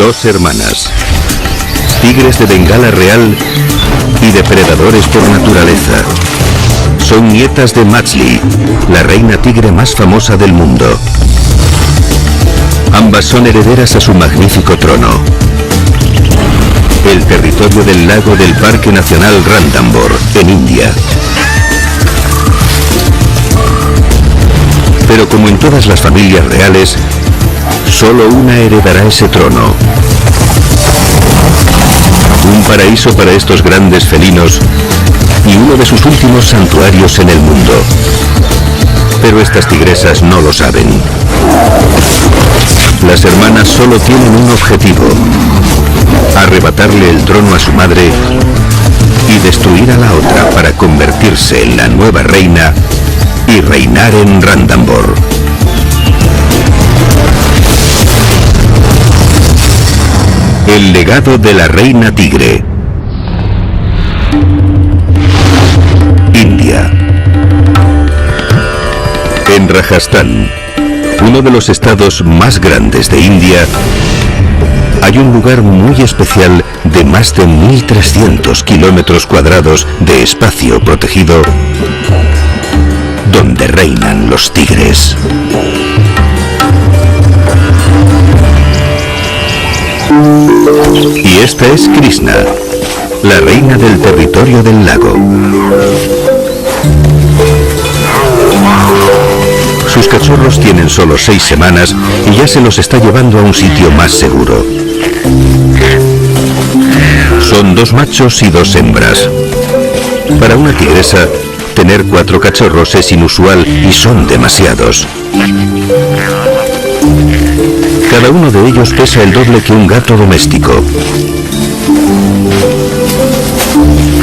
Dos hermanas, tigres de Bengala real y depredadores por naturaleza. Son nietas de Machli, la reina tigre más famosa del mundo. Ambas son herederas a su magnífico trono, el territorio del lago del Parque Nacional Ranthambore, en India. Pero como en todas las familias reales, solo una heredará ese trono. Un paraíso para estos grandes felinos y uno de sus últimos santuarios en el mundo. Pero estas tigresas no lo saben. Las hermanas solo tienen un objetivo: arrebatarle el trono a su madre y destruir a la otra para convertirse en la nueva reina y reinar en Ranthambore. El legado de la reina tigre. India. En Rajasthan, uno de los estados más grandes de India, hay un lugar muy especial de más de 1.300 kilómetros cuadrados de espacio protegido, donde reinan los tigres. Y esta es Krishna, la reina del territorio del lago. Sus cachorros tienen solo 6 semanas y ya se los está llevando a un sitio más seguro. Son 2 machos y 2 hembras. Para una tigresa, tener 4 cachorros es inusual y son demasiados. Cada uno de ellos pesa el doble que un gato doméstico.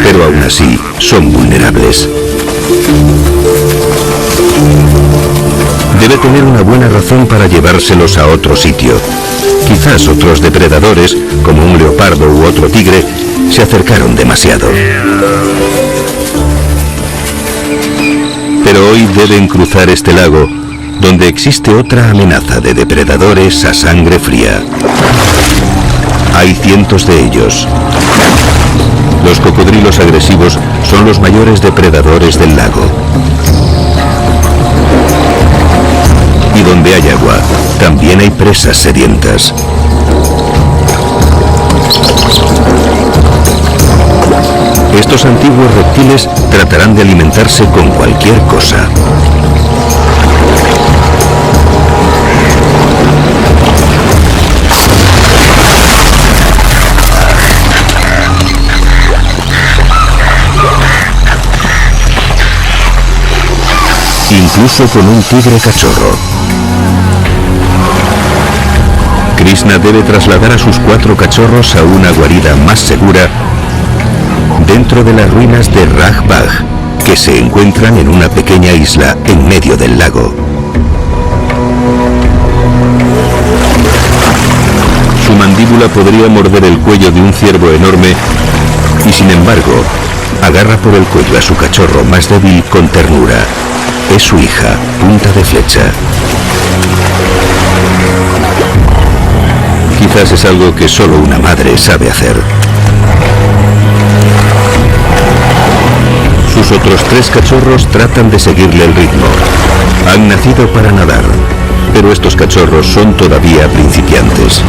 Pero aún así, son vulnerables. Debe tener una buena razón para llevárselos a otro sitio. Quizás otros depredadores, como un leopardo u otro tigre, se acercaron demasiado. Pero hoy deben cruzar este lago, donde existe otra amenaza de depredadores a sangre fría. Hay cientos de ellos. Los cocodrilos agresivos son los mayores depredadores del lago. Y donde hay agua, también hay presas sedientas. Estos antiguos reptiles tratarán de alimentarse con cualquier cosa. Incluso con un tigre cachorro. Krishna debe trasladar a sus 4 cachorros a una guarida más segura dentro de las ruinas de Raj Bagh, que se encuentran en una pequeña isla en medio del lago. Su mandíbula podría morder el cuello de un ciervo enorme y, sin embargo, agarra por el cuello a su cachorro más débil con ternura. Es su hija, Punta de Flecha. Quizás es algo que solo una madre sabe hacer. Sus otros 3 cachorros tratan de seguirle el ritmo. Han nacido para nadar, pero estos cachorros son todavía principiantes.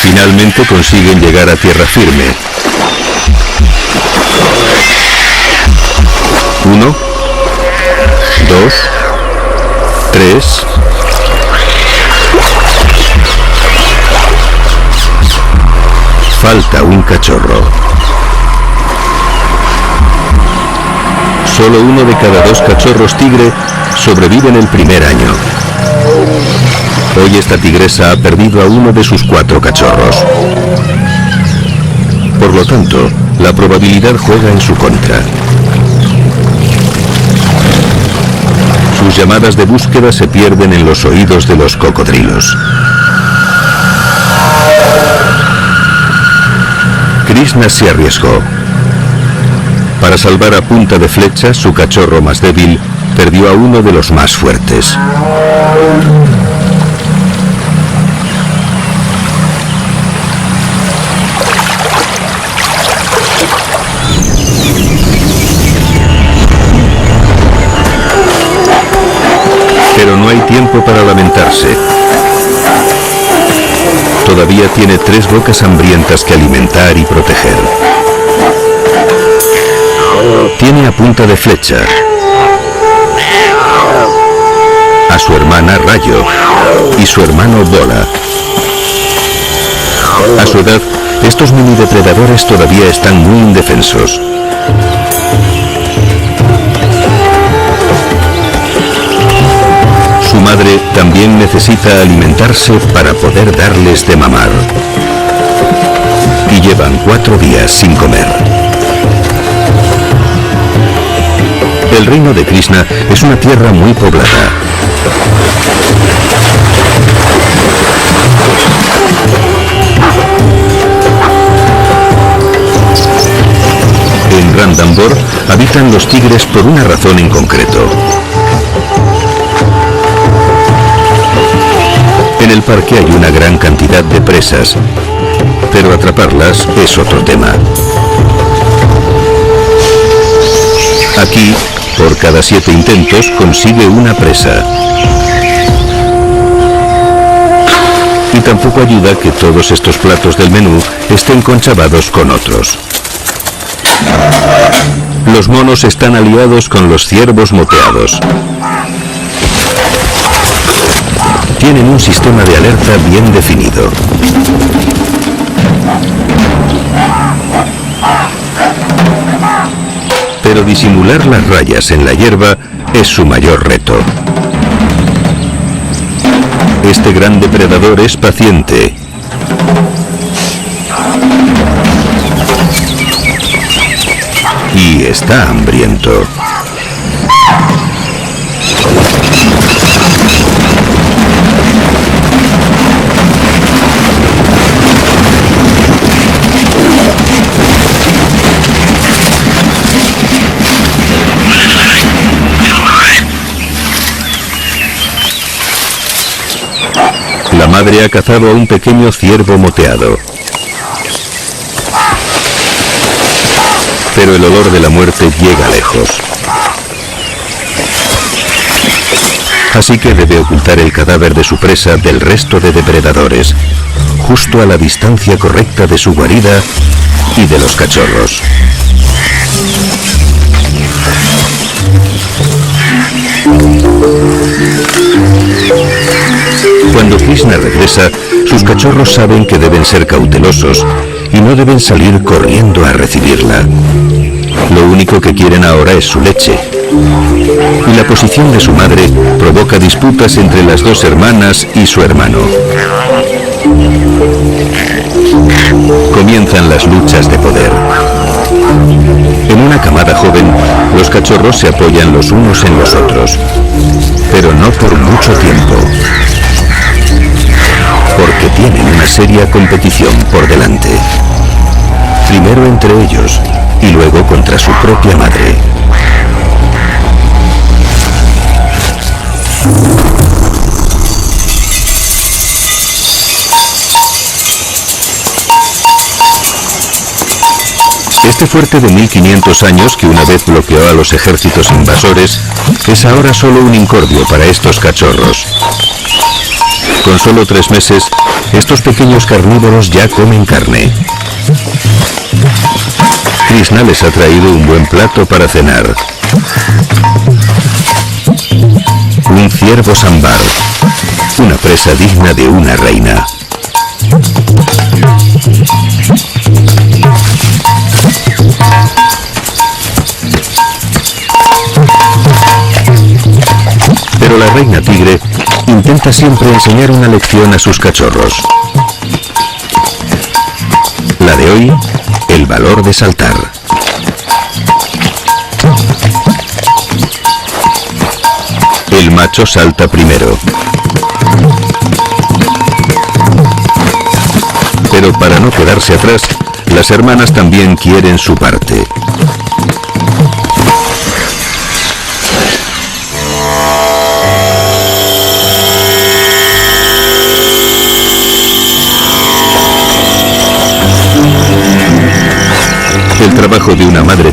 Finalmente consiguen llegar a tierra firme. 1, 2, 3. Falta un cachorro. Solo uno de cada 2 cachorros tigre sobrevive en el primer año. Hoy esta tigresa ha perdido a uno de sus 4 cachorros. Por lo tanto, la probabilidad juega en su contra. Sus llamadas de búsqueda se pierden en los oídos de los cocodrilos. Krishna se arriesgó. Para salvar a Punta de Flecha, su cachorro más débil, perdió a uno de los más fuertes. Pero no hay tiempo para lamentarse. Todavía tiene 3 bocas hambrientas que alimentar y proteger. Tiene a punta de flecha a su hermana Rayo y su hermano Bola. A su edad, estos mini depredadores todavía están muy indefensos. Su madre también necesita alimentarse para poder darles de mamar. Y llevan 4 días sin comer. El reino de Krishna es una tierra muy poblada. En Ranthambore habitan los tigres por una razón en concreto. En el parque hay una gran cantidad de presas, pero atraparlas es otro tema. Aquí, por cada 7 intentos, consigue una presa. Y tampoco ayuda que todos estos platos del menú estén conchavados con otros. Los monos están aliados con los ciervos moteados. Tienen un sistema de alerta bien definido. Pero disimular las rayas en la hierba es su mayor reto. Este gran depredador es paciente. Y está hambriento. La madre ha cazado a un pequeño ciervo moteado. Pero el olor de la muerte llega lejos. Así que debe ocultar el cadáver de su presa del resto de depredadores, justo a la distancia correcta de su guarida y de los cachorros. Cuando Krishna regresa, sus cachorros saben que deben ser cautelosos y no deben salir corriendo a recibirla. Lo único que quieren ahora es su leche. Y la posición de su madre provoca disputas entre las 2 hermanas y su hermano. Comienzan las luchas de poder. En una camada joven, los cachorros se apoyan los unos en los otros, pero no por mucho tiempo, porque tienen una seria competición por delante. Primero entre ellos y luego contra su propia madre. Este fuerte de 1500 años que una vez bloqueó a los ejércitos invasores es ahora solo un incordio para estos cachorros. Con solo 3 meses, estos pequeños carnívoros ya comen carne. Krishna les ha traído un buen plato para cenar. Un ciervo sambar, una presa digna de una reina. Pero la reina tigre intenta siempre enseñar una lección a sus cachorros. La de hoy, el valor de saltar. El macho salta primero. Pero para no quedarse atrás, las hermanas también quieren su parte.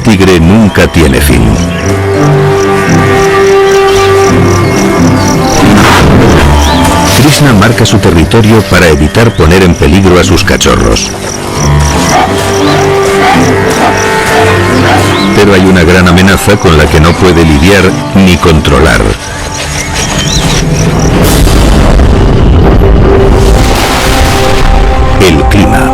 tigre nunca tiene fin. Krishna marca su territorio para evitar poner en peligro a sus cachorros. Pero hay una gran amenaza con la que no puede lidiar ni controlar. El clima.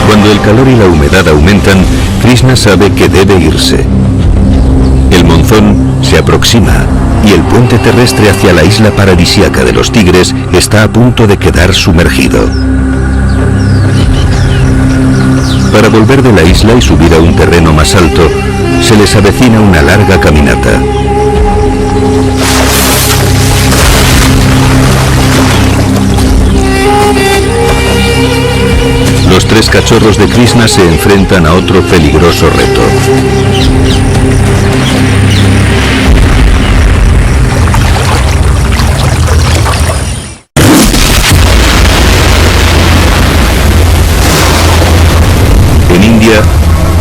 Cuando el calor y la humedad aumentan, Krishna sabe que debe irse. El monzón se aproxima y el puente terrestre hacia la isla paradisíaca de los tigres está a punto de quedar sumergido. Para volver de la isla y subir a un terreno más alto, se les avecina una larga caminata. Los tres cachorros de Krishna se enfrentan a otro peligroso reto. En India,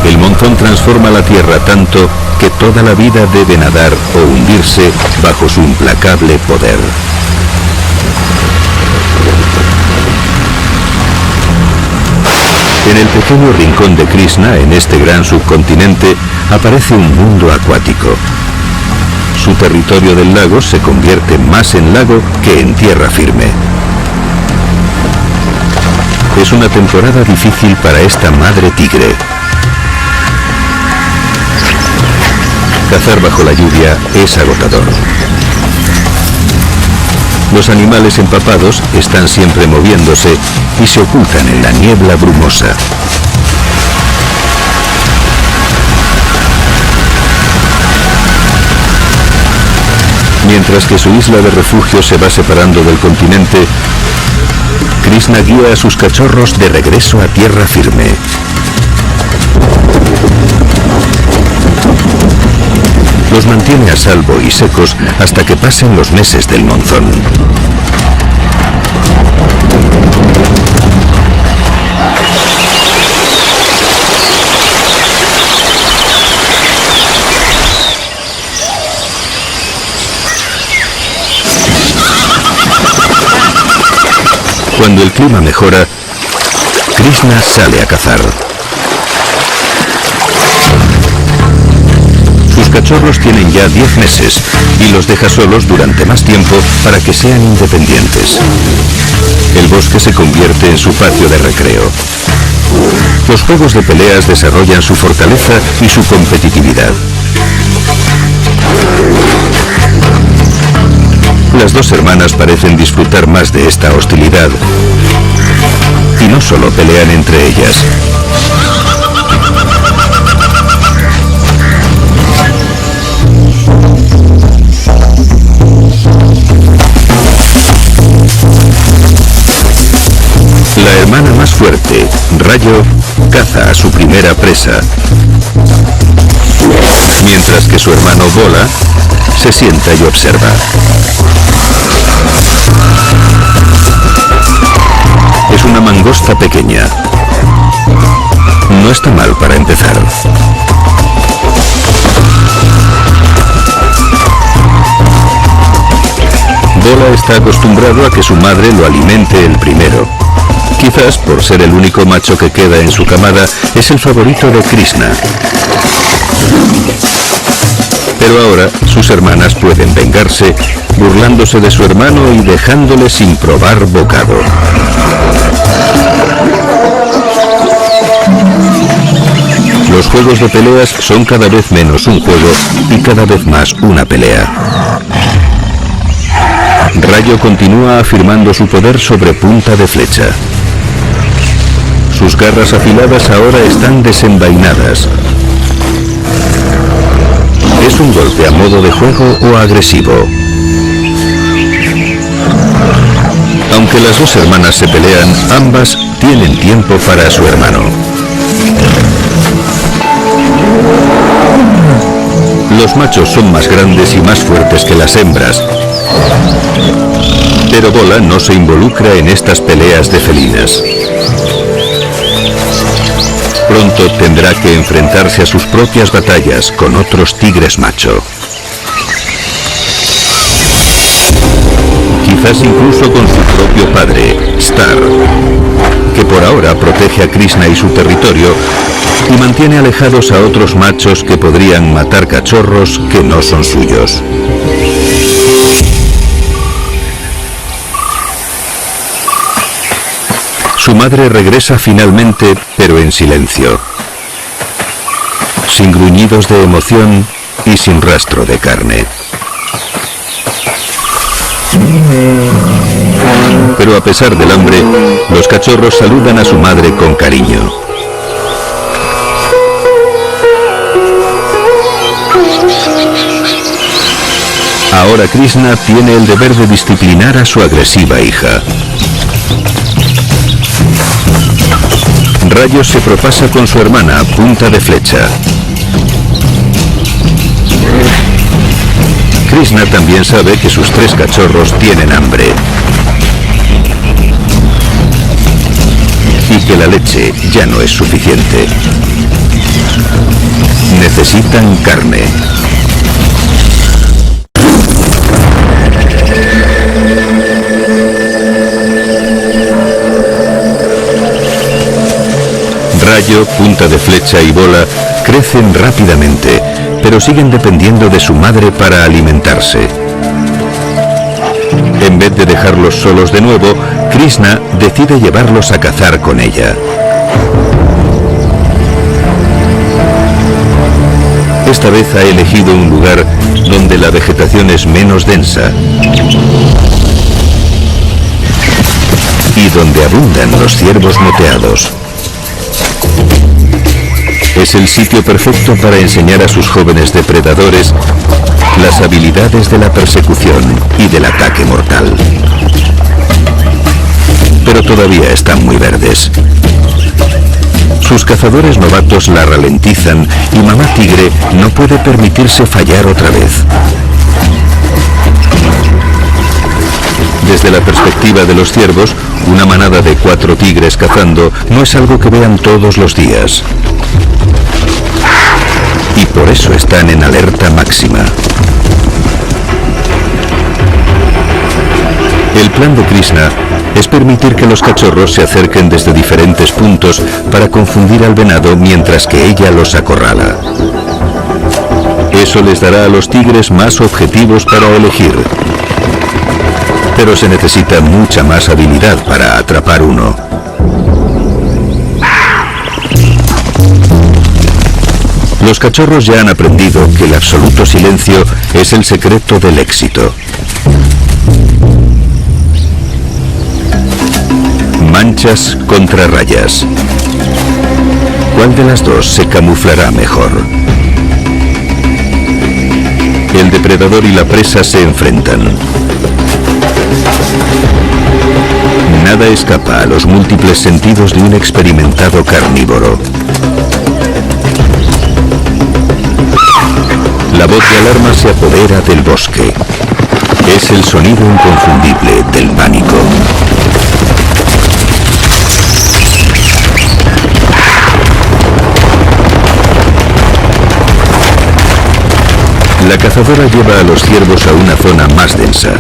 el monzón transforma la tierra tanto que toda la vida debe nadar o hundirse bajo su implacable poder. En el pequeño rincón de Krishna, en este gran subcontinente, aparece un mundo acuático. Su territorio del lago se convierte más en lago que en tierra firme. Es una temporada difícil para esta madre tigre. Cazar bajo la lluvia es agotador. Los animales empapados están siempre moviéndose y se ocultan en la niebla brumosa. Mientras que su isla de refugio se va separando del continente, Krishna guía a sus cachorros de regreso a tierra firme. Los mantiene a salvo y secos hasta que pasen los meses del monzón. Cuando el clima mejora, Krishna sale a cazar. Sus cachorros tienen ya 10 meses y los deja solos durante más tiempo para que sean independientes. El bosque se convierte en su patio de recreo. Los juegos de peleas desarrollan su fortaleza y su competitividad. Las dos hermanas parecen disfrutar más de esta hostilidad. Y no solo pelean entre ellas. La hermana más fuerte, Rayo, caza a su primera presa, mientras que su hermano Bola se sienta y observa. Es una mangosta pequeña. No está mal para empezar. Bola está acostumbrado a que su madre lo alimente el primero. Quizás por ser el único macho que queda en su camada, es el favorito de Krishna. Pero ahora sus hermanas pueden vengarse, burlándose de su hermano y dejándole sin probar bocado. Los juegos de peleas son cada vez menos un juego y cada vez más una pelea. Rayo continúa afirmando su poder sobre punta de flecha. Sus garras afiladas ahora están desenvainadas. ¿Es un golpe a modo de juego o agresivo? Aunque las dos hermanas se pelean, ambas tienen tiempo para su hermano. Los machos son más grandes y más fuertes que las hembras, Pero Bola no se involucra en estas peleas de felinas. Pronto tendrá que enfrentarse a sus propias batallas con otros tigres macho. Quizás incluso con su propio padre, Star, que por ahora protege a Krishna y su territorio y mantiene alejados a otros machos que podrían matar cachorros que no son suyos. Su madre regresa finalmente, pero en silencio, sin gruñidos de emoción y sin rastro de carne. Pero a pesar del hambre, los cachorros saludan a su madre con cariño. Ahora Krishna tiene el deber de disciplinar a su agresiva hija. Rayo se propasa con su hermana a punta de flecha. Krishna también sabe que sus 3 cachorros tienen hambre y que la leche ya no es suficiente. Necesitan carne. Rayo, punta de flecha y Bola crecen rápidamente, pero siguen dependiendo de su madre para alimentarse. En vez de dejarlos solos de nuevo, Krishna decide llevarlos a cazar con ella. Esta vez ha elegido un lugar donde la vegetación es menos densa y donde abundan los ciervos moteados. Es el sitio perfecto para enseñar a sus jóvenes depredadores las habilidades de la persecución y del ataque mortal. Pero todavía están muy verdes. Sus cazadores novatos la ralentizan y Mamá Tigre no puede permitirse fallar otra vez. Desde la perspectiva de los ciervos, una manada de 4 tigres cazando no es algo que vean todos los días. Y por eso están en alerta máxima. El plan de Krishna es permitir que los cachorros se acerquen desde diferentes puntos para confundir al venado mientras que ella los acorrala. Eso les dará a los tigres más objetivos para elegir. Pero se necesita mucha más habilidad para atrapar uno. Los cachorros ya han aprendido que el absoluto silencio es el secreto del éxito. Manchas contra rayas. ¿Cuál de las dos se camuflará mejor? El depredador y la presa se enfrentan. Nada escapa a los múltiples sentidos de un experimentado carnívoro. La voz de alarma se apodera del bosque. Es el sonido inconfundible del pánico. La cazadora lleva a los ciervos a una zona más densa.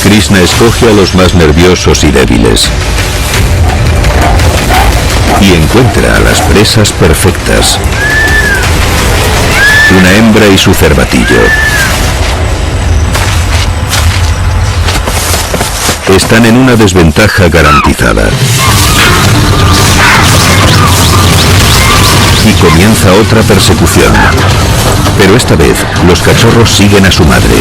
Krishna escoge a los más nerviosos y débiles y encuentra a las presas perfectas. Una hembra y su cervatillo. Están en una desventaja garantizada. Y comienza otra persecución. Pero esta vez los cachorros siguen a su madre.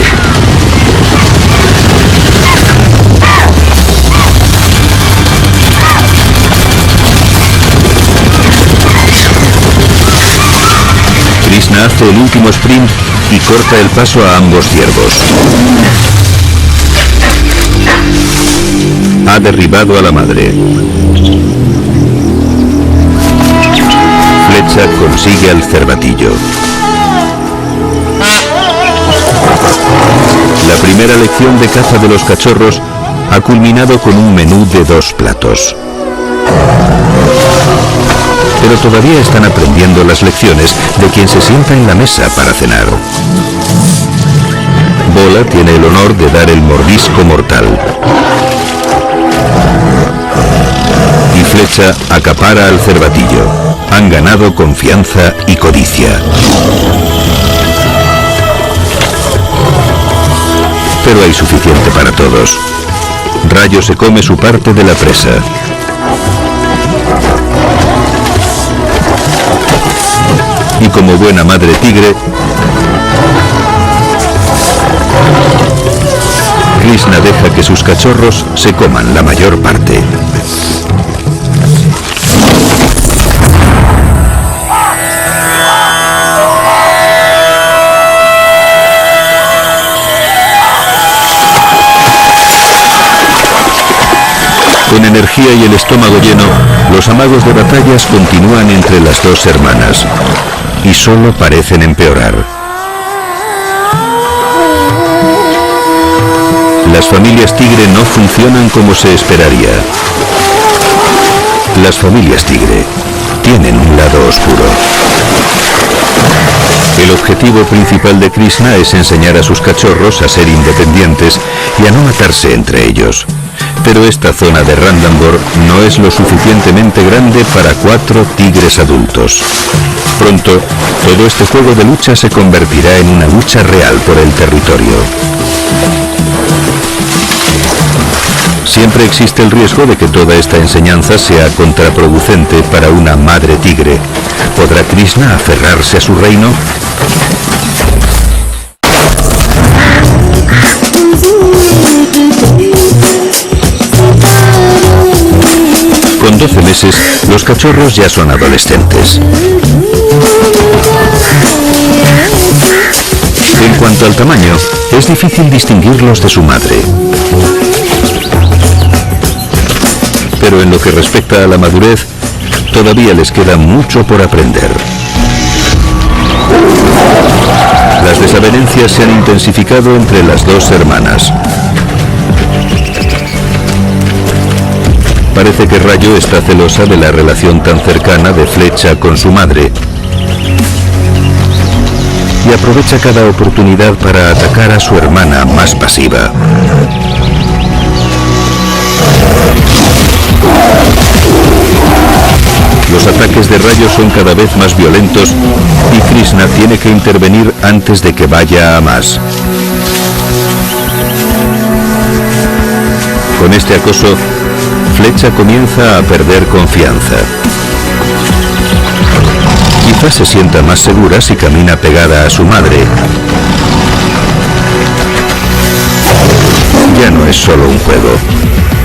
hace el último sprint y corta el paso a ambos ciervos. Ha derribado a la madre. Flecha consigue al cervatillo. La primera lección de caza de los cachorros ha culminado con un menú de 2 platos. Pero todavía están aprendiendo las lecciones de quien se sienta en la mesa para cenar. Bola tiene el honor de dar el mordisco mortal. Y Flecha acapara al cervatillo. Han ganado confianza y codicia. Pero hay suficiente para todos. Rayo se come su parte de la presa. Y como buena madre tigre, Krishna deja que sus cachorros se coman la mayor parte. Con energía y el estómago lleno, los amagos de batallas continúan entre las dos hermanas y solo parecen empeorar. Las familias tigre no funcionan como se esperaría. Las familias tigre tienen un lado oscuro. El objetivo principal de Krishna es enseñar a sus cachorros a ser independientes y a no matarse entre ellos. Pero esta zona de Ranthambore no es lo suficientemente grande para 4 tigres adultos. Pronto, todo este juego de lucha se convertirá en una lucha real por el territorio. Siempre existe el riesgo de que toda esta enseñanza sea contraproducente para una madre tigre. ¿Podrá Krishna aferrarse a su reino? Con 12 meses, los cachorros ya son adolescentes. En cuanto al tamaño, es difícil distinguirlos de su madre. Pero en lo que respecta a la madurez, todavía les queda mucho por aprender. Las desavenencias se han intensificado entre las dos hermanas. Parece que Rayo está celosa de la relación tan cercana de Flecha con su madre y aprovecha cada oportunidad para atacar a su hermana más pasiva. Los ataques de Rayo son cada vez más violentos y Krishna tiene que intervenir antes de que vaya a más. Con este acoso, Flecha comienza a perder confianza. Quizás se sienta más segura si camina pegada a su madre. Ya no es solo un juego.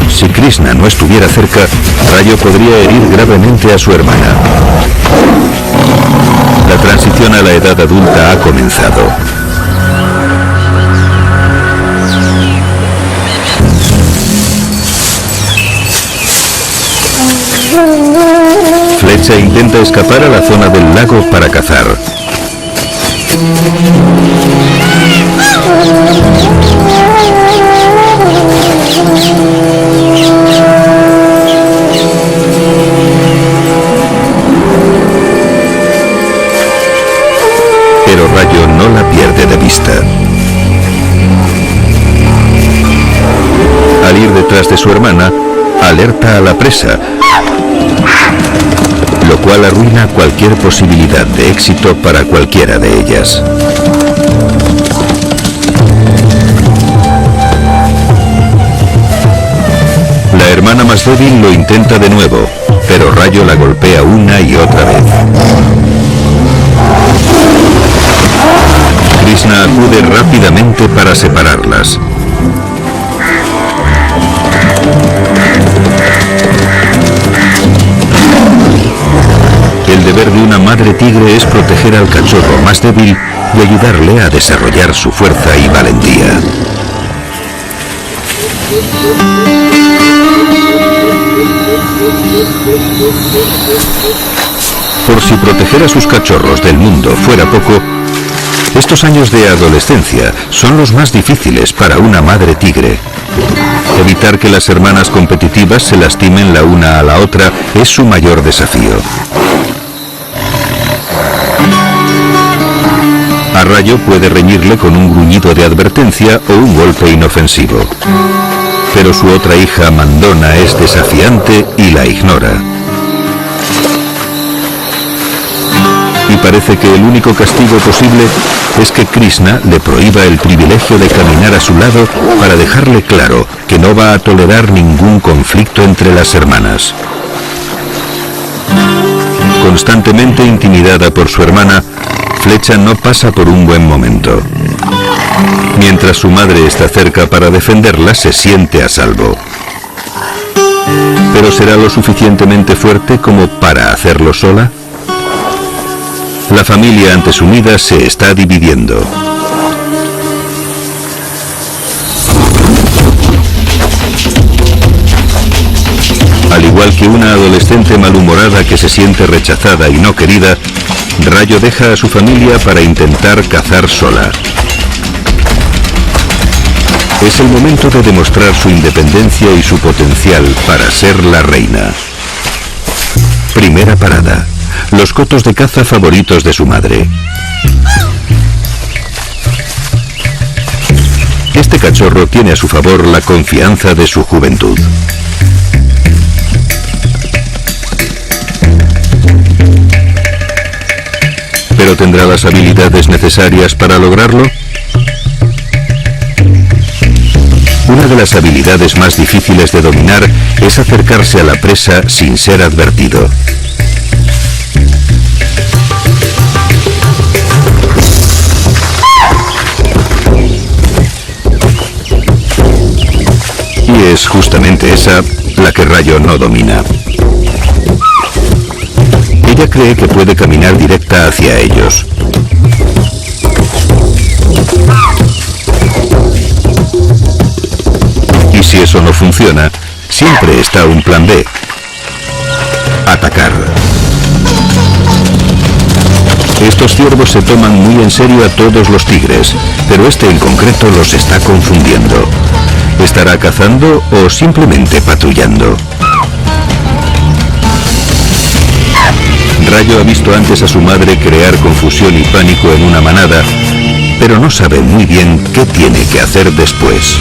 Si Krishna no estuviera cerca, Rayo podría herir gravemente a su hermana. La transición a la edad adulta ha comenzado. Flecha intenta escapar a la zona del lago para cazar. Pero Rayo no la pierde de vista. Al ir detrás de su hermana, alerta a la presa, lo cual arruina cualquier posibilidad de éxito para cualquiera de ellas. La hermana más débil lo intenta de nuevo, pero Rayo la golpea una y otra vez. Krishna acude rápidamente para separarlas. El deber de una madre tigre es proteger al cachorro más débil y ayudarle a desarrollar su fuerza y valentía. Por si proteger a sus cachorros del mundo fuera poco, estos años de adolescencia son los más difíciles para una madre tigre. Evitar que las hermanas competitivas se lastimen la una a la otra es su mayor desafío. A Rayo puede reñirle con un gruñido de advertencia o un golpe inofensivo. Pero su otra hija, Mandona, es desafiante y la ignora. Y parece que el único castigo posible es que Krishna le prohíba el privilegio de caminar a su lado para dejarle claro que no va a tolerar ningún conflicto entre las hermanas. Constantemente intimidada por su hermana, Flecha no pasa por un buen momento. Mientras su madre está cerca para defenderla, se siente a salvo. ¿Pero será lo suficientemente fuerte como para hacerlo sola? La familia antes unida se está dividiendo. Al igual que una adolescente malhumorada que se siente rechazada y no querida, Rayo deja a su familia para intentar cazar sola. Es el momento de demostrar su independencia y su potencial para ser la reina. Primera parada: los cotos de caza favoritos de su madre. Este cachorro tiene a su favor la confianza de su juventud. ¿Pero tendrá las habilidades necesarias para lograrlo? Una de las habilidades más difíciles de dominar es acercarse a la presa sin ser advertido. Y es justamente esa la que Rayo no domina. Ella cree que puede caminar directa hacia ellos. Y si eso no funciona, siempre está un plan B: atacar. Estos ciervos se toman muy en serio a todos los tigres, pero este en concreto los está confundiendo. ¿Estará cazando o simplemente patrullando? Rayo ha visto antes a su madre crear confusión y pánico en una manada, pero no sabe muy bien qué tiene que hacer después.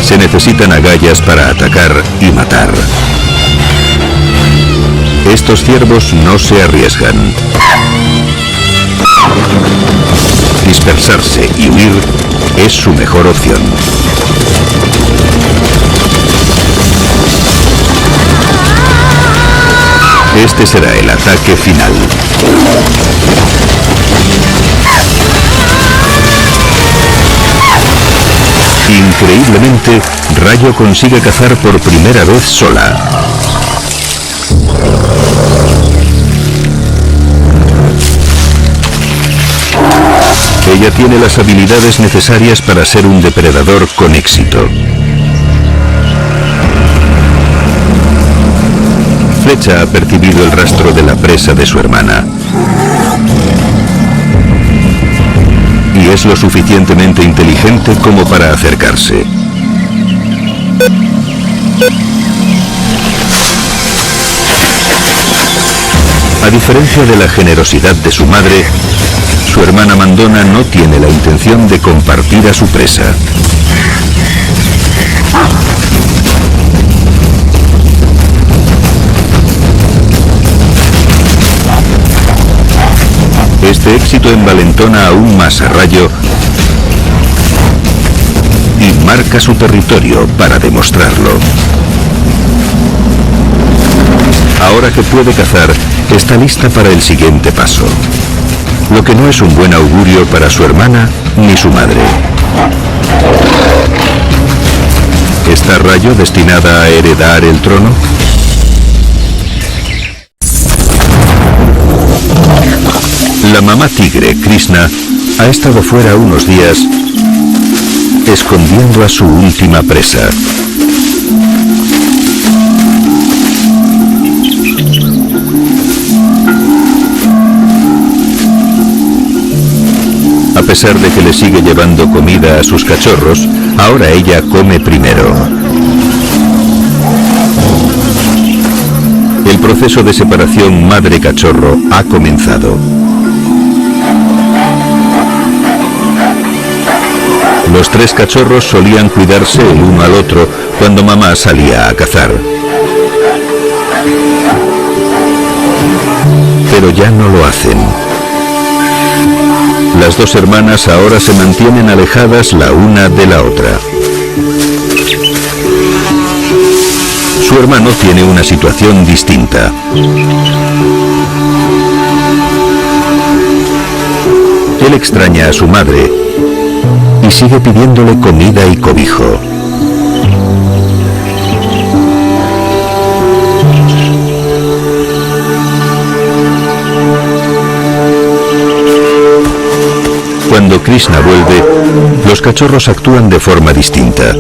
Se necesitan agallas para atacar y matar. Estos ciervos no se arriesgan. Dispersarse y huir es su mejor opción. Este será el ataque final. Increíblemente, Rayo consigue cazar por primera vez sola. Ella tiene las habilidades necesarias para ser un depredador con éxito. Flecha ha percibido el rastro de la presa de su hermana. Y es lo suficientemente inteligente como para acercarse. A diferencia de la generosidad de su madre, su hermana Mandona no tiene la intención de compartir a su presa. Este éxito envalentona aún más a Rayo y marca su territorio para demostrarlo. Ahora que puede cazar, está lista para el siguiente paso, lo que no es un buen augurio para su hermana ni su madre. ¿Está Rayo destinada a heredar el trono? La mamá tigre, Krishna, ha estado fuera unos días escondiendo a su última presa. A pesar de que le sigue llevando comida a sus cachorros, ahora ella come primero. El proceso de separación madre-cachorro ha comenzado. Los tres cachorros solían cuidarse el uno al otro cuando mamá salía a cazar. Pero ya no lo hacen. Las dos hermanas ahora se mantienen alejadas la una de la otra. Su hermano tiene una situación distinta. Él extraña a su madre y sigue pidiéndole comida y cobijo. Cuando Krishna vuelve, los cachorros actúan de forma distinta.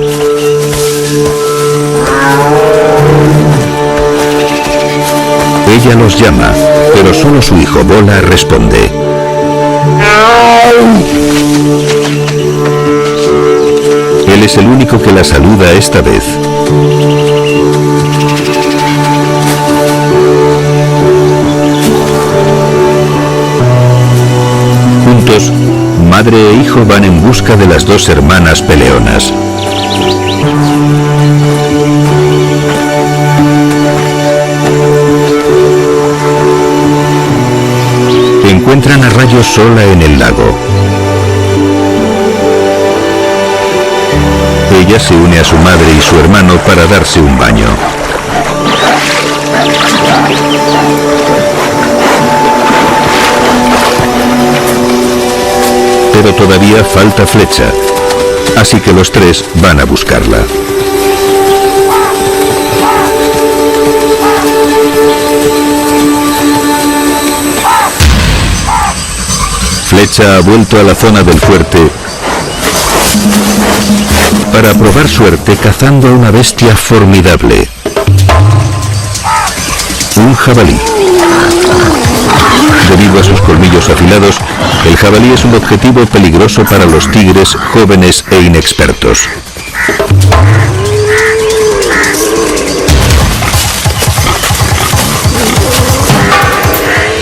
Ella los llama, pero solo su hijo Bola responde. Él es el único que la saluda esta vez. Juntos, madre e hijo van en busca de las dos hermanas peleonas. Encuentran a Rayo sola en el lago. Ella se une a su madre y su hermano para darse un baño. Pero todavía falta Flecha, así que los tres van a buscarla. Flecha ha vuelto a la zona del fuerte para probar suerte cazando a una bestia formidable. Un jabalí. Debido a sus colmillos afilados, el jabalí es un objetivo peligroso para los tigres jóvenes e inexpertos.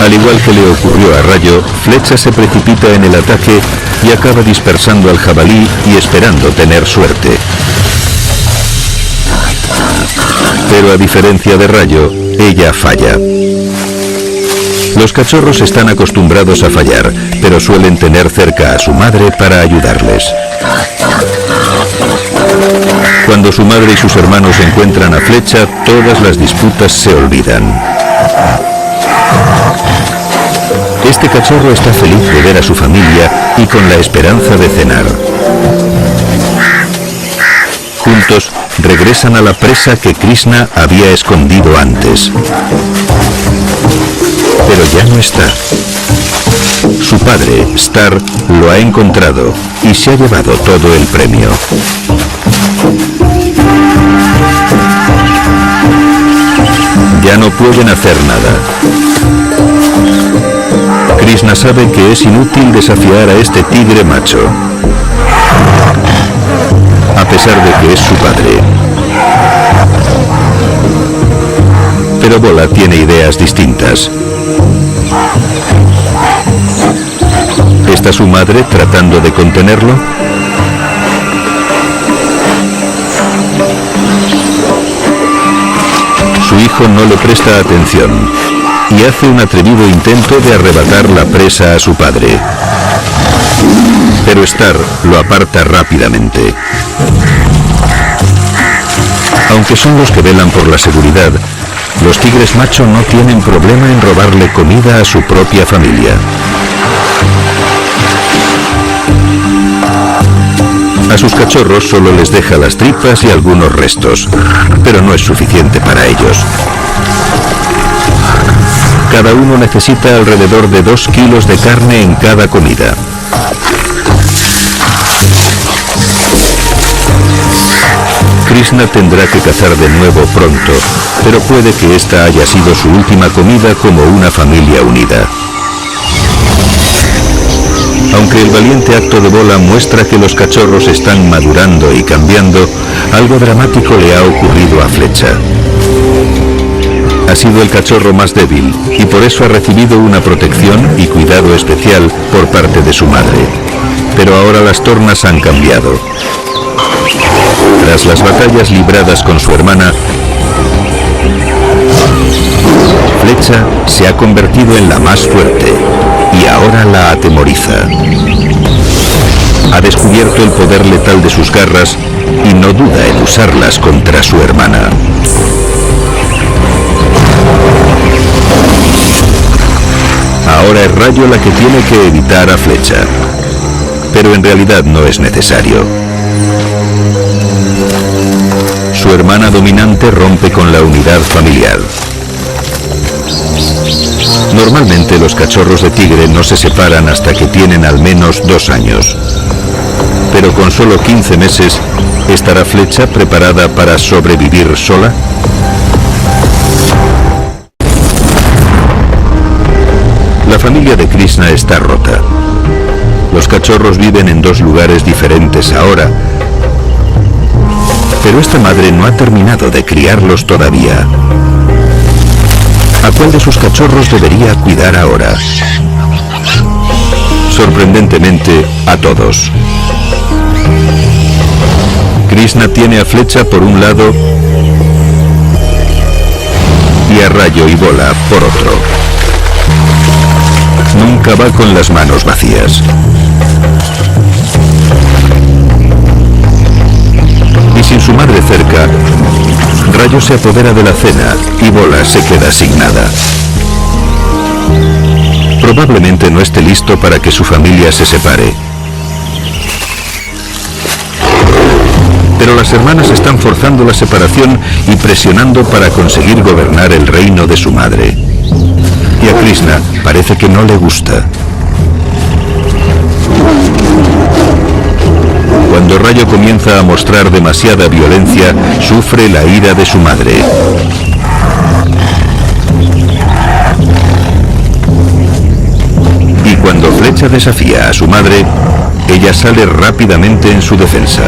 Al igual que le ocurrió a Rayo, Flecha se precipita en el ataque y acaba dispersando al jabalí y esperando tener suerte. Pero a diferencia de Rayo, ella falla. Los cachorros están acostumbrados a fallar, pero suelen tener cerca a su madre para ayudarles. Cuando su madre y sus hermanos encuentran a Flecha, todas las disputas se olvidan. Este cachorro está feliz de ver a su familia y con la esperanza de cenar. Juntos regresan a la presa que Krishna había escondido antes. Pero ya no está. Su padre, Star, lo ha encontrado y se ha llevado todo el premio. Ya no pueden hacer nada. Krishna sabe que es inútil desafiar a este tigre macho, a pesar de que es su padre. Pero Bola tiene ideas distintas. ¿Está su madre tratando de contenerlo? Su hijo no le presta atención y hace un atrevido intento de arrebatar la presa a su padre. Pero Star lo aparta rápidamente. Aunque son los que velan por la seguridad, los tigres macho no tienen problema en robarle comida a su propia familia. A sus cachorros solo les deja las tripas y algunos restos, pero no es suficiente para ellos. Cada uno necesita alrededor de 2 kilos de carne en cada comida. Krishna tendrá que cazar de nuevo pronto, pero puede que esta haya sido su última comida como una familia unida. Aunque el valiente acto de Bola muestra que los cachorros están madurando y cambiando, algo dramático le ha ocurrido a Flecha. Ha sido el cachorro más débil y por eso ha recibido una protección y cuidado especial por parte de su madre. Pero ahora las tornas han cambiado. Tras las batallas libradas con su hermana, Flecha se ha convertido en la más fuerte y ahora la atemoriza. Ha descubierto el poder letal de sus garras y no duda en usarlas contra su hermana. Ahora es Rayo la que tiene que evitar a Flecha, pero en realidad no es necesario. Su hermana dominante rompe con la unidad familiar. Normalmente los cachorros de tigre no se separan hasta que tienen al menos 2 años. Pero con solo 15 meses, ¿estará Flecha preparada para sobrevivir sola? La familia de Krishna está rota. Los cachorros viven en 2 lugares diferentes ahora, pero esta madre no ha terminado de criarlos todavía. ¿A cuál de sus cachorros debería cuidar ahora? Sorprendentemente, a todos. Krishna tiene a Flecha por un lado y a Rayo y Bola por otro. Nunca va con las manos vacías. Y sin su madre cerca, Rayo se apodera de la cena y Bola se queda sin nada. Probablemente no esté listo para que su familia se separe. Pero las hermanas están forzando la separación y presionando para conseguir gobernar el reino de su madre. Y a Krishna parece que no le gusta. Cuando Rayo comienza a mostrar demasiada violencia, sufre la ira de su madre. Y cuando Flecha desafía a su madre, ella sale rápidamente en su defensa.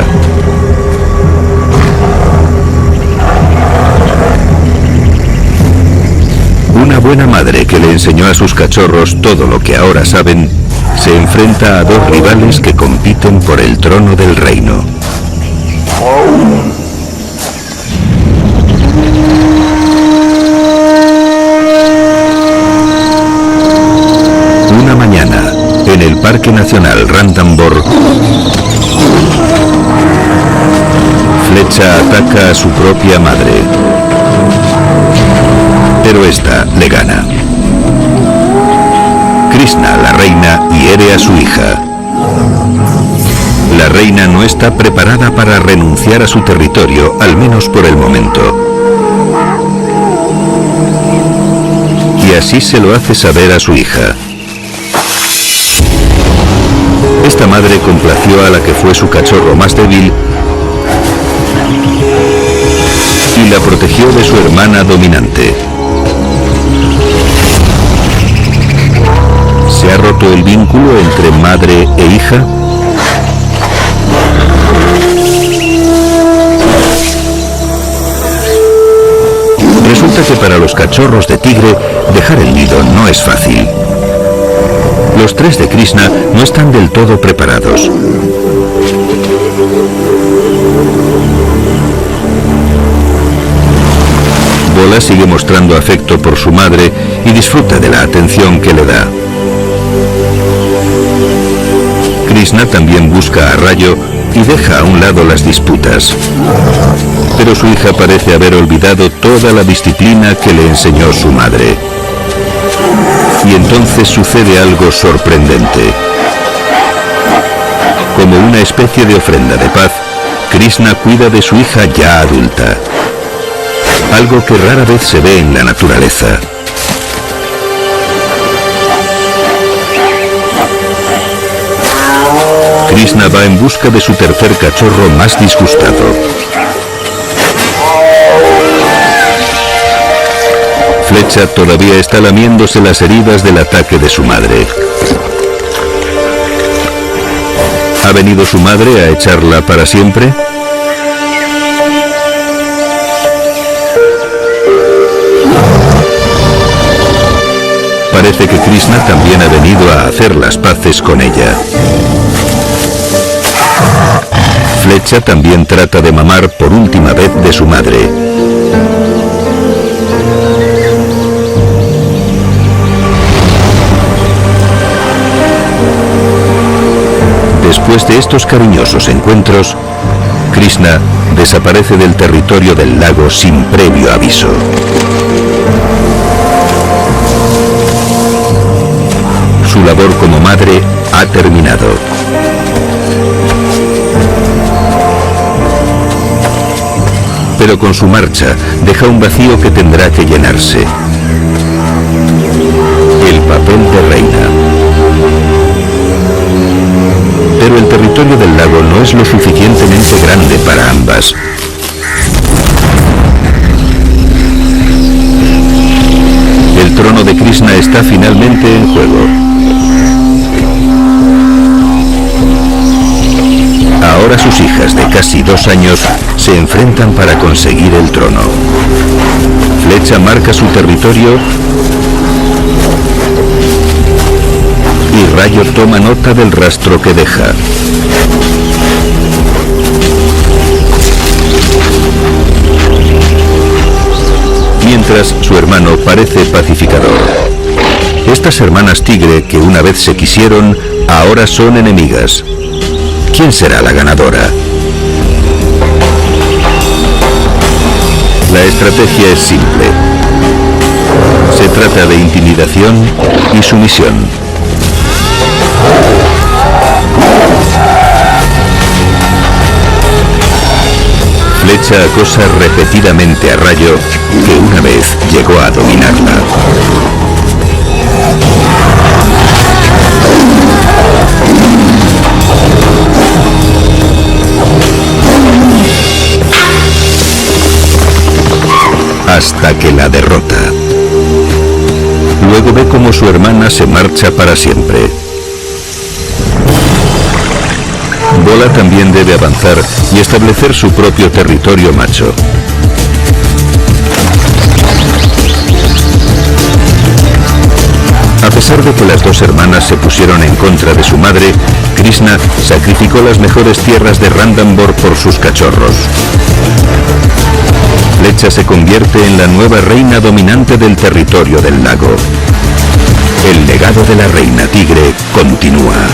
Una buena madre que le enseñó a sus cachorros todo lo que ahora saben, se enfrenta a 2 rivales que compiten por el trono del reino. Una mañana, en el Parque Nacional Ranthambore, Flecha ataca a su propia madre, pero esta le gana. Krishna, la reina, hiere a su hija. La reina no está preparada para renunciar a su territorio, al menos por el momento. Y así se lo hace saber a su hija. Esta madre complació a la que fue su cachorro más débil y la protegió de su hermana dominante. ¿Se ha roto el vínculo entre madre e hija? Resulta que para los cachorros de tigre, dejar el nido no es fácil. Los 3 de Krishna no están del todo preparados. Bola sigue mostrando afecto por su madre y disfruta de la atención que le da. Krishna también busca a Rayo y deja a un lado las disputas. Pero su hija parece haber olvidado toda la disciplina que le enseñó su madre. Y entonces sucede algo sorprendente. Como una especie de ofrenda de paz, Krishna cuida de su hija ya adulta. Algo que rara vez se ve en la naturaleza. Krishna va en busca de su tercer cachorro más disgustado. Flecha todavía está lamiéndose las heridas del ataque de su madre. ¿Ha venido su madre a echarla para siempre? Parece que Krishna también ha venido a hacer las paces con ella. Flecha también trata de mamar por última vez de su madre. Después de estos cariñosos encuentros, Krishna desaparece del territorio del lago sin previo aviso. Su labor como madre ha terminado. Pero con su marcha deja un vacío que tendrá que llenarse. El papel de reina. Pero el territorio del lago no es lo suficientemente grande para ambas. El trono de Krishna está finalmente en juego. Ahora sus hijas de casi 2 años se enfrentan para conseguir el trono. Flecha marca su territorio y Rayo toma nota del rastro que deja. Mientras su hermano parece pacificador. Estas hermanas tigre que una vez se quisieron, ahora son enemigas. ¿Quién será la ganadora? La estrategia es simple. Se trata de intimidación y sumisión. Flecha acosa repetidamente a Rayo, que una vez llegó a dominarla. Hasta que la derrota. Luego ve cómo su hermana se marcha para siempre. Bola también debe avanzar y establecer su propio territorio macho. A pesar de que las dos hermanas se pusieron en contra de su madre, Krishna sacrificó las mejores tierras de Randambor por sus cachorros. Flecha se convierte en la nueva reina dominante del territorio del lago. El legado de la reina tigre continúa.